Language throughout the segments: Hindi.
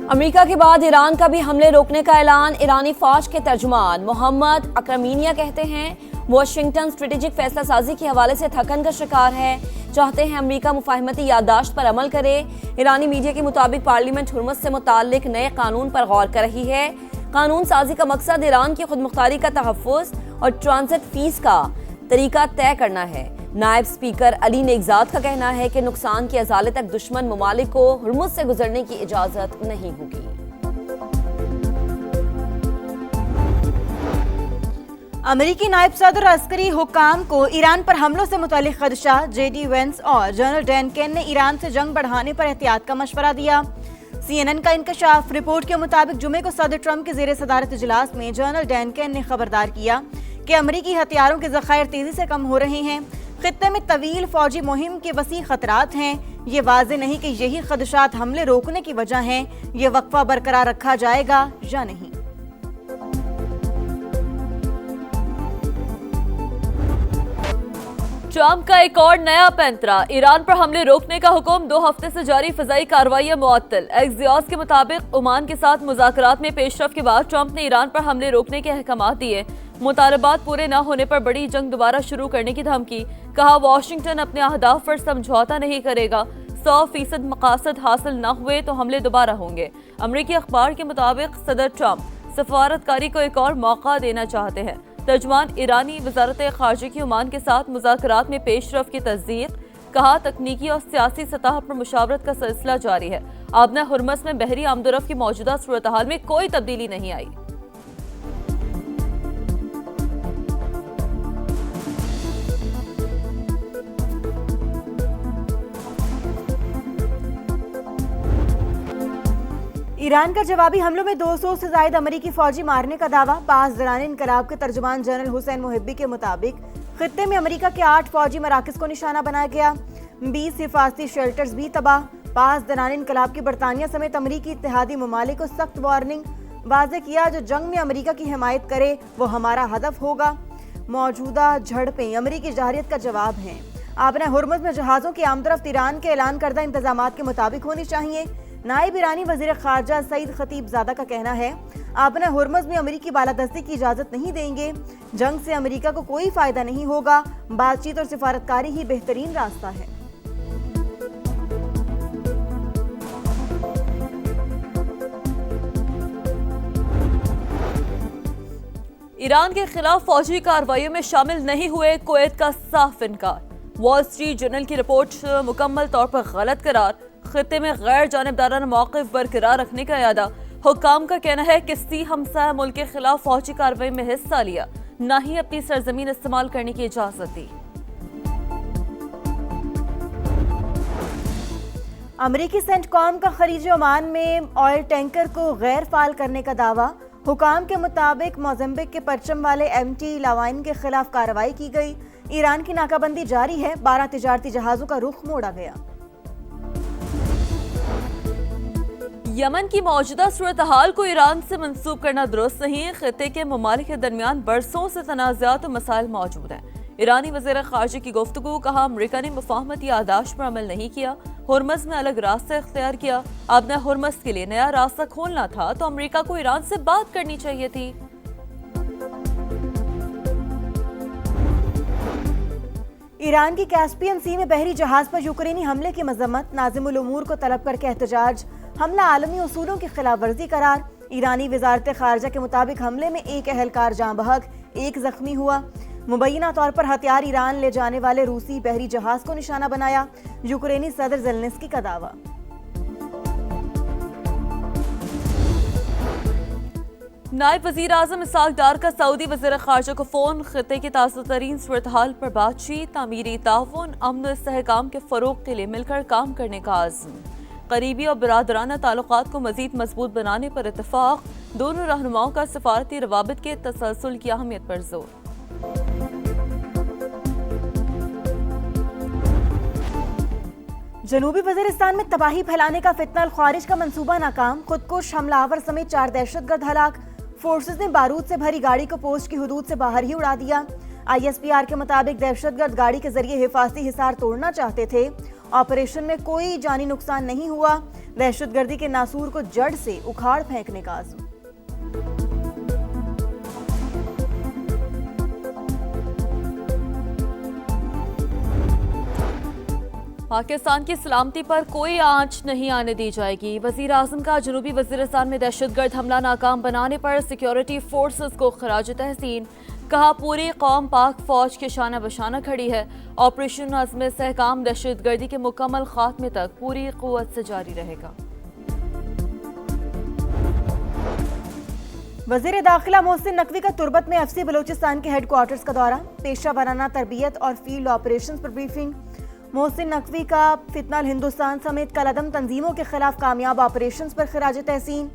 अमेरिका के बाद ईरान का भी हमले रोकने का ऐलान। ईरानी फौज के तर्जुमान मोहम्मद अकरमीनिया कहते हैं वाशिंगटन स्ट्रेटेजिक फैसला साजी के हवाले से थकन का शिकार है, चाहते हैं अमेरिका मुफाहमती याददाश्त पर अमल करे। ईरानी मीडिया के मुताबिक पार्लियामेंट हुर्मुज से मुताल्लिक नए कानून पर गौर कर रही है। कानून साजी का मकसद ईरान की खुदमुख्तारी का तहफ़्फ़ुज़ और ट्रांजिट फीस का तरीका तय करना है। नायब स्पीकर अली नेगजाद का कहना है कि नुकसान की अजाले तक दुश्मन ममालिक को हुर्मुज से गुजरने की इजाजत नहीं होगी। अमेरिकी नायब सदर अस्करी हुकाम को ईरान पर हमलों से मुतालिक खदशा। जेडी वेंस और जनरल डैन केन ने ईरान से जंग बढ़ाने पर एहतियात का मशवरा दिया। CNN का इंकशाफ। रिपोर्ट के मुताबिक जुमे को सदर ट्रंप के ज़ेरे सदारत इजलास में जनरल डैन केन ने खबरदार किया कि अमेरिकी हथियारों के ज़खायर तेजी से कम हो रहे हैं। खित्ते में तवील फौजी मुहिम के वसी खतरात हैं। ये वाज़े नहीं कि यही खदशात हमले रोकने की वजह हैं। ये वक्फा बरकरार रखा जाएगा या नहीं। ट्रंप का एक और नया पैंतरा। ईरान पर हमले रोकने का हुक्म। 2 हफ्ते से जारी फ़िज़ाई कार्रवाइयां मुअत्तल। एक्सियोस के मुताबिक ओमान के साथ मुज़ाकरात में पेशरफ के बाद ट्रंप ने ईरान पर हमले रोकने के अहकाम दिए। मुतालबात पूरे न होने पर बड़ी जंग दोबारा शुरू करने की धमकी। कहा वाशिंगटन अपने अहदाफ पर समझौता नहीं करेगा। 100% मकासद हासिल न हुए तो हमले दोबारा होंगे। अमरीकी अखबार के मुताबिक सदर ट्रंप सफारतकारी को एक और मौका देना चाहते हैं। तर्जुमान ईरानी वजारत खारजा की ओमान के साथ मुज़ाकरात में पेशरफ की तस्दीक। कहा तकनीकी और सियासी सतह पर मुशावरत का सिलसिला जारी है। आबना हुर्मुज़ में बहरी आमदोरफ्त की मौजूदा सूरत हाल में कोई तब्दीली नहीं आई। ईरान का जवाबी हमलों में 200 से ज्यादा अमेरिकी फौजी मारने का दावा। पास दौरान इनकलाब के तर्जुमान जनरल हुसैन मुहिब्बी के मुताबिक खित्ते में अमेरिका के 8 फौजी मराकज को निशाना बनाया गया। 20 हिफाजती शेल्टर्स भी तबाह। पास दौरान इनकलाब की बरतानिया समेत अमेरिकी इत्तेहादी ममालिक को सख्त वार्निंग। वाज़े किया जो जंग में अमेरिका की हिमायत करे वो हमारा हदफ होगा। मौजूदा झड़पें अमेरिकी जहरियत का जवाब हैं। आबना हुर्मुज़ में जहाज़ों की आमदरफ्त ईरान के ऐलान करदा इंतजामात के मुताबिक होनी चाहिए। नायब ईरानी वज़ीर ख़ारजा सईद खतीबज़ादा का कहना है आबना हुर्मुज़ में अमेरिकी बालादस्ती की इजाज़त नहीं देंगे। जंग से अमेरिका को कोई फ़ायदा नहीं होगा। बातचीत और सिफारतकारी ही बेहतरीन रास्ता है। ईरान के खिलाफ फौजी कार्रवाइयों में शामिल नहीं हुए कुवैत का साफ इनकार। वॉल स्ट्रीट जर्नल की रिपोर्ट मुकम्मल तौर पर गलत करार। खित्ते में गैर जानिबदाराना मौक़िफ़ बरकरार रखने का इरादा। हुक्काम का कहना है किसी हमसाया मुल्क के खिलाफ फौजी कार्रवाई में हिस्सा लिया, न ही अपनी सरजमीन इस्तेमाल करने की इजाजत दी। अमरीकी सेंटकॉम का खलीज ओमान में ऑयल टैंकर को गैर फाल करने का दावा। हुकाम के मुताबिक मोज़म्बिक के परचम वाले MT लावाइन के खिलाफ कार्रवाई की गई। ईरान की नाकाबंदी जारी है। 12 तिजारती जहाज़ों का रुख मोड़ा गया। यमन की मौजूदा सूरत हाल को ईरान से मंसूब करना दुरुस्त नहीं। खित्ते के ममालिक के दरमियान बरसों से तनाज़ात और मसाइल मौजूद हैं। ईरानी वज़ीर ख़ारजा की गुफ्तगू। कहा अमरीका ने मुफाहमती याददाश्त पर अमल नहीं किया, हुर्मुज़ में अलग रास्ता इख्तियार किया। अब न हुर्मुज़ के लिए नया रास्ता खोलना था तो अमरीका को ईरान से बात करनी चाहिए थी। ईरान की कैस्पियन सी में बहरी जहाज पर यूक्रेनी हमले की मजम्मत। नाज़िमुल उमूर को तलब करके एहतजाज। हमला आलमी उसूलों की खिलाफ वर्जी करार। ईरानी वजारत खारजा के मुताबिक हमले में एक अहलकार जाँ बहक, एक जख्मी हुआ। मुबैना तौर पर हथियार ईरान ले जाने वाले रूसी बहरी जहाज को निशाना बनाया। यूक्रेनी सदर ज़ेलेंस्की का दावा। नायब वज़ीर आज़म इसहाक डार का सऊदी वज़ीर ख़ारजा को फ़ोन। खित्ते की ताज़ा तरीन सूरत हाल पर बातचीत। तामीरी ताउन, अमन और इस्तेहकाम के फ़रोग़ के लिए मिलकर काम करने का आज़म। करीबी और बिरादराना ताल्लुकात को मज़ीद मजबूत बनाने पर इत्तफ़ाक़। दोनों रहनुमाओं का सफ़ारती रवाबित के तसलसल की अहमियत पर जोर। जनूबी वज़ीरिस्तान में तबाही फैलाने का फितना ख़ारिज का मंसूबा नाकाम। खुदकुश हमलावर समेत 4 दहशतगर्द हलाक। फोर्सेस ने बारूद से भरी गाड़ी को पोस्ट की हुदूद से बाहर ही उड़ा दिया। ISPR के मुताबिक दहशतगर्द गाड़ी के जरिए हिफाजती हिसार तोड़ना चाहते थे। ऑपरेशन में कोई जानी नुकसान नहीं हुआ। दहशतगर्दी के नासूर को जड़ से उखाड़ फेंकने का आज़म। पाकिस्तान की सलामती पर कोई आंच नहीं आने दी जाएगी। वजीर आजम का जनूबी वजीरिस्तान में दहशतगर्द हमला नाकाम बनाने पर सिक्योरिटी फोर्सेस को खराज तहसीन। कहा पूरी कौम पाक फौज के शाना बशाना खड़ी है। ऑपरेशन अज़्म इस्तेहकाम दहशतगर्दी के मुकम्मल खात्मे तक पूरी क़ुव्वत से जारी रहेगा। वज़ीर दाखिला मोहसिन नकवी का तुर्बत में एफसी बलूचिस्तान के हेडक्वार्टर्स का दौरा, पेशा वाराना तरबियत और फील्ड ऑपरेशंस पर ब्रीफिंग। मोहसिन नकवी का फितनल हिंदुस्तान समेत कलअदम तंजीमों के खिलाफ कामयाब ऑपरेशंस पर खिराज तहसीन।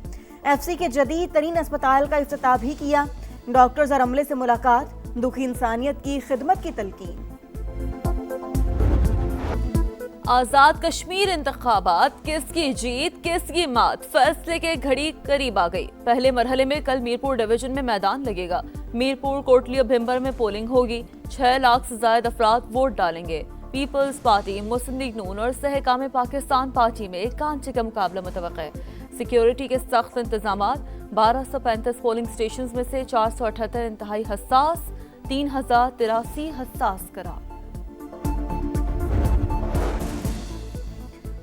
एफसी के जदीद तरीन अस्पताल का इफ्तिताह भी किया। डॉक्टर्स और अमले से मुलाकात, दुखी इंसानियत की खिदमत की तलकीन। आजाद कश्मीर इंतखाबात, किसकी जीत किसकी मात, फैसले के घड़ी करीब आ गई। पहले मरहले में कल मीरपुर डिवीजन में मैदान लगेगा। मीरपुर, कोटली और भिम्बर में पोलिंग होगी। 6 लाख से ज्यादा अफराद वोट डालेंगे। पीपल्स पार्टी, मुस्लिम लीग नून और सहकाम पाकिस्तान पार्टी में कांचे का मुकाबला मुतवक्का है। सिक्योरिटी के सख्त इंतजामात, 1235 पोलिंग स्टेशन में से 478 इंतहाई हसास, 3083 हसास करार।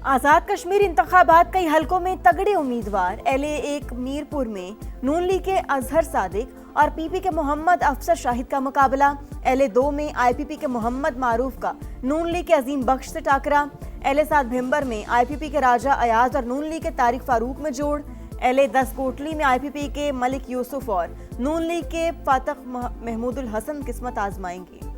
आजाद कश्मीर इंतखाबात कई हलकों में तगड़े उम्मीदवार। LA1 मीरपुर में नून लीग के अजहर सादिक और PP के मोहम्मद अफसर शाहिद का मुकाबला। LA2 में IPP के मोहम्मद मारूफ का नून लीग के अजीम बख्श से टाकरा। LA7 भिम्बर में IPP के राजा अयाज और नून लीग के तारिक फारूक में जोड़। LA10 कोटली में IPP के मलिक यूसुफ और नून लीग के फातह महमूदुल हसन किस्मत आजमाएंगे।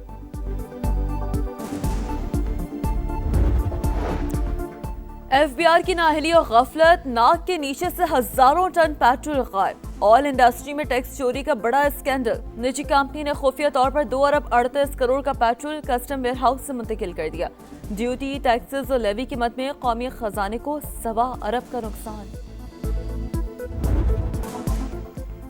FBI की नाअहली और गफलत, नाक के नीचे से हजारों टन पेट्रोल गायब। ऑयल इंडस्ट्री में टैक्स चोरी का बड़ा स्कैंडल। निजी कंपनी ने खुफिया तौर पर 2 अरब 38 करोड़ का पेट्रोल कस्टम वेयर हाउस से मुंतकिल कर दिया। ड्यूटी, टैक्सेस और लेवी की मद में कौमी खजाने को 1.25 अरब का नुकसान।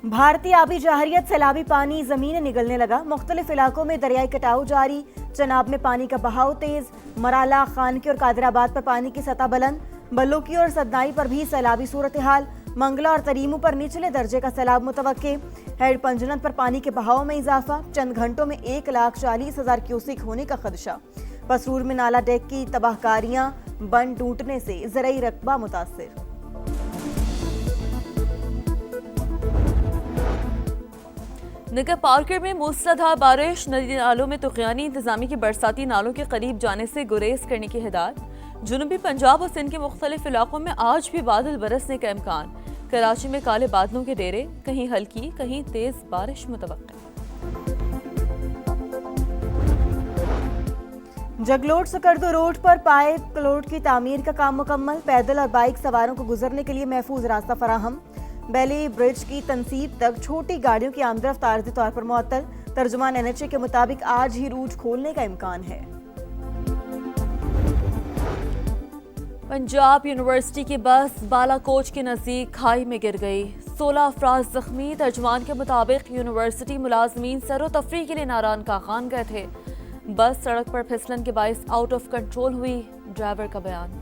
भारतीय आबी जहरियत, सैलाबी पानी जमीन निगलने लगा। मुख्तलिफ इलाकों में दरियाई कटाव जारी। चनाब में पानी का बहाव तेज। मराला, खानकी और कादराबाद पर पानी की सतह बुलंद। बल्लूकी और सदनाई पर भी सैलाबी सूरत हाल। मंगला और तरीमू पर निचले दर्जे का सैलाब मुतवक्के। हेड पंजनत पर पानी के बहाव में इजाफा। चंद घंटों में 1,40,000 क्यूसिक होने का खदशा। पसरूर में नाला डेक की तबाहकारियां, बंद टूटने से ज़राई रकबा मुतासिर। नगर पार्कर में मूसलाधार बारिश, नदी नालों में तुग़यानी। इंतजामी की बरसाती नालों के करीब जाने से गुरेज करने की हिदायत। जुनूबी पंजाब और सिंध के मुख्तलिफ इलाकों में आज भी बादल बरसने का इम्कान। कराची में काले बादलों के डेरे, कहीं हल्की कहीं तेज बारिश मुतवक्का। जगलोट सकर्दो रोड पर पाइप क्लोट की तामीर का काम मुकम्मल। पैदल और बाइक सवारों को गुजरने के लिए महफूज रास्ता फराहम। बेली ब्रिज की तनसीब तक छोटी गाड़ियों की आमदरफ्त आर्जी तौर पर मुअत्तल। तर्जुमान NHA के मुताबिक आज ही रूट खोलने का इम्कान है। पंजाब यूनिवर्सिटी की बस बालाकोट के नजदीक खाई में गिर गई। 16 अफराद जख्मी। तर्जुमान के मुताबिक यूनिवर्सिटी मुलाजमीन सैरो तफरीह के लिए नारायण का खान गए थे। बस सड़क पर फिसलन के बाइस आउट ऑफ कंट्रोल हुई। ड्राइवर का बयान।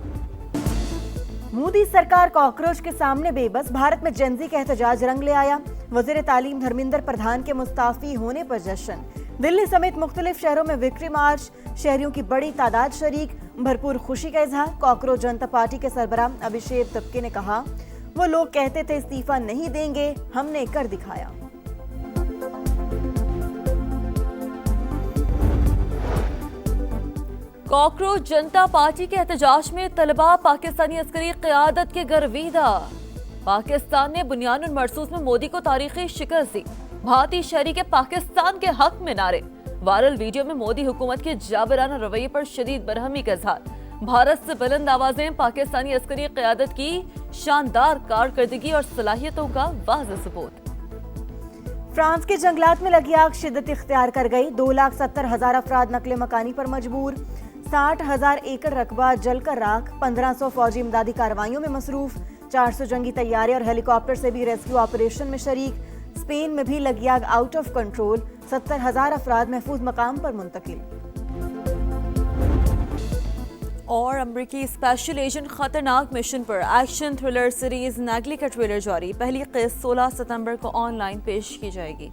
मोदी सरकार कॉकरोच के सामने बेबस। भारत में जेनजी का एहतजाज रंग ले आया। वजीर तालीम धर्मेंद्र प्रधान के मुस्ताफी होने पर जश्न। दिल्ली समेत मुख्तलिफ शहरों में विक्ट्री मार्च। शहरियों की बड़ी तादाद शरीक। भरपूर खुशी का इजहार। कॉकरोच जनता पार्टी के सरबराह अभिषेक तबके ने कहा, वो लोग कहते थे इस्तीफा नहीं देंगे, हमने कर दिखाया। कॉकरोच जनता पार्टी के एहतजाज में तलबा पाकिस्तानी अस्करी क़यादत के गर्विदा। पाकिस्तान ने बुनियानुल मरसूस में मोदी को तारीखी शिकस्त दी। भारतीय शहरी के पाकिस्तान के हक में नारे। वायरल वीडियो में मोदी हुकूमत के जाबराना रवैये पर शदीद बरहमी का इजहार। भारत से बुलंद आवाजें। पाकिस्तानी अस्करी क़यादत की शानदार कारकर्दगी और सलाहियतों का वाज़ेह सबूत। फ्रांस के जंगलात में लगी आग शिद्दत इख्तियार कर गई। 2,70,000 अफराद नकले मकानी पर मजबूर। 60,000 एकड़ रकबा जलकर राख। 1,500 फौजी इमदादी कार्रवाइयों में मसरूफ। 400 जंगी तैयारे और हेलीकॉप्टर से भी रेस्क्यू ऑपरेशन में शरीक। स्पेन में भी लगी आग आउट ऑफ कंट्रोल। 70,000 अफराद महफूज मकाम पर मुंतकिल। और अमरीकी स्पेशल एजेंट खतरनाक मिशन पर एक्शन थ्रिलर सीरीज नैगली का ट्रेलर जारी। पहली किस्त 16 सितंबर को ऑनलाइन पेश की जाएगी।